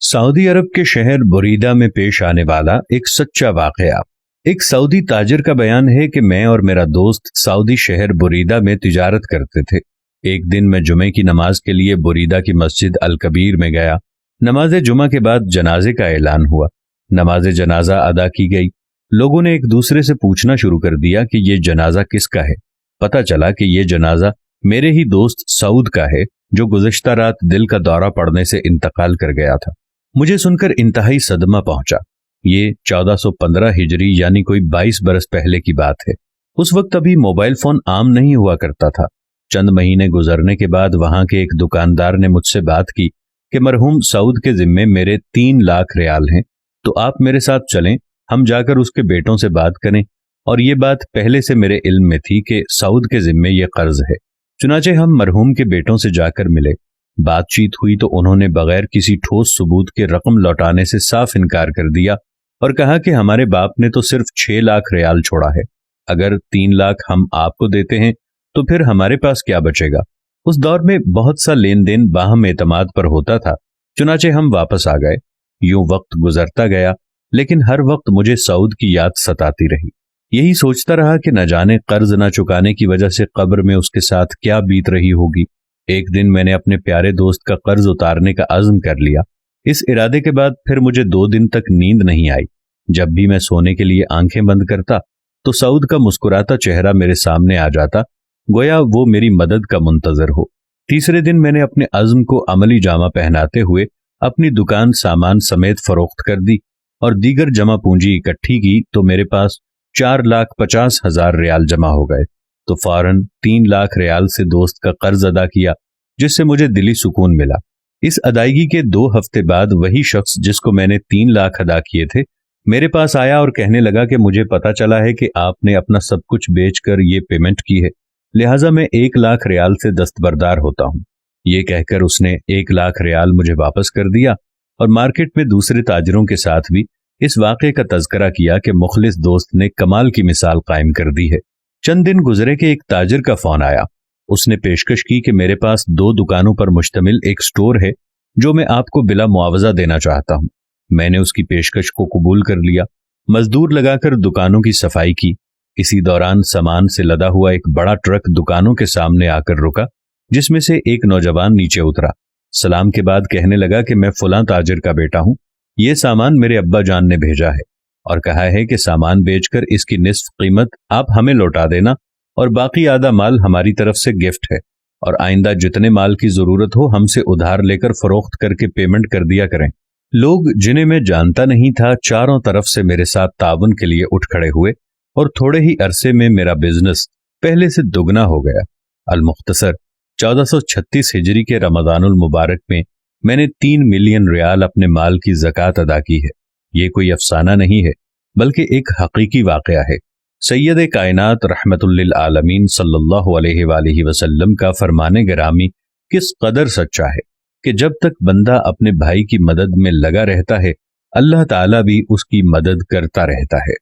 Saudi अरब के शहर बुरीदा में पेश आने वाला एक सच्चा वाकया। एक सऊदी ताजिर का बयान है कि मैं और मेरा दोस्त सऊदी शहर बुरीदा में तिजारत करते थे। एक दिन मैं जुमे की नमाज के लिए बुरीदा की मस्जिद अल कबीर में गया। नमाज जुमा के बाद जनाजे का ऐलान हुआ। नमाज जनाजा अदा की गई। लोगों ने एक दूसरे से पूछना शुरू कर दिया कि ये जनाजा किसका है। पता चला कि ये जनाजा मेरे ही दोस्त सऊद का है, जो गुज़िश्ता रात दिल का दौरा पड़ने से इंतकाल कर गया था। मुझे सुनकर इंतहाई सदमा पहुंचा। ये 1415 हिजरी यानी कोई 22 बरस पहले की बात है। उस वक्त अभी मोबाइल फोन आम नहीं हुआ करता था। चंद महीने गुजरने के बाद वहां के एक दुकानदार ने मुझसे बात की कि मरहूम सऊद के जिम्मे मेरे 3 लाख रियाल हैं, तो आप मेरे साथ चलें, हम जाकर उसके बेटों से बात करें। और ये बात पहले से मेरे इल्म में थी कि सऊद के जिम्मे ये कर्ज है। चुनाचे हम मरहूम के बेटों से जाकर मिले। बातचीत हुई तो उन्होंने बगैर किसी ठोस सबूत के रकम लौटाने से साफ इनकार कर दिया और कहा कि हमारे बाप ने तो सिर्फ 6 लाख रियाल छोड़ा है। अगर 3 लाख हम आपको देते हैं तो फिर हमारे पास क्या बचेगा। उस दौर में बहुत सा लेन देन बाहम एतमाद पर होता था। चुनाचे हम वापस आ गए। यूं वक्त गुजरता गया, लेकिन हर वक्त मुझे सऊद की याद सताती रही। यही सोचता रहा कि न जाने कर्ज न चुकाने की वजह से कब्र में उसके साथ क्या बीत रही होगी। एक दिन मैंने अपने प्यारे दोस्त का कर्ज उतारने का अज़्म कर लिया। इस इरादे के बाद फिर मुझे 2 दिन तक नींद नहीं आई। जब भी मैं सोने के लिए आंखें बंद करता तो सऊद का मुस्कुराता चेहरा मेरे सामने आ जाता, गोया वो मेरी मदद का मुंतजर हो। तीसरे दिन मैंने अपने अज़्म को अमली जामा पहनाते हुए अपनी दुकान सामान समेत फरोख्त कर दी और दीगर जमा पूंजी इकट्ठी की तो मेरे पास 4,50,000 रियाल जमा हो गए। तो फौरन 3 लाख रियाल से दोस्त का कर्ज अदा किया, जिससे मुझे दिली सुकून मिला। इस अदायगी के 2 हफ्ते बाद वही शख्स जिसको मैंने 3 लाख अदा किए थे मेरे पास आया और कहने लगा कि मुझे पता चला है कि आपने अपना सब कुछ बेचकर ये पेमेंट की है, लिहाजा मैं 1 लाख रियाल से दस्तबरदार होता हूँ। ये कहकर उसने 1 लाख रियाल मुझे वापस कर दिया और मार्केट में दूसरे ताजिरों के साथ भी इस वाक़े का तज़किरा किया कि मुखलिस दोस्त ने कमाल की मिसाल कायम कर दी है। चंद दिन गुजरे कि एक ताजिर का फोन आया। उसने पेशकश की कि मेरे पास 2 दुकानों पर मुश्तमिल एक स्टोर है जो मैं आपको बिला मुआवजा देना चाहता हूं। मैंने उसकी पेशकश को कबूल कर लिया। मजदूर लगाकर दुकानों की सफाई की। इसी दौरान सामान से लदा हुआ एक बड़ा ट्रक दुकानों के सामने आकर रुका, जिसमें से एक नौजवान नीचे उतरा। सलाम के बाद कहने लगा कि मैं फलां ताजिर का बेटा हूं, ये सामान मेरे अब्बा जान ने भेजा है और कहा है कि सामान बेचकर इसकी निस्फ कीमत आप हमें लौटा देना और बाकी आधा माल हमारी तरफ से गिफ्ट है, और आइंदा जितने माल की जरूरत हो हमसे उधार लेकर फरोख्त करके पेमेंट कर दिया करें। लोग जिन्हें मैं जानता नहीं था चारों तरफ से मेरे साथ ताउन के लिए उठ खड़े हुए और थोड़े ही अरसे में मेरा बिजनेस पहले से दुगना हो गया। अल-मुख्तसर 1436 हिजरी के रमजानुल मुबारक में मैंने 3 मिलियन रियाल अपने माल की ज़कात अदा की है। ये कोई अफसाना नहीं है, बल्कि एक हकीकी वाक़या है। सैयद कायनात रहमतुल लिल आलमीन सल्लल्लाहु अलैहि वसल्लम का फरमाने गिरामी किस कदर सच्चा है कि जब तक बंदा अपने भाई की मदद में लगा रहता है, अल्लाह ताला भी उसकी मदद करता रहता है।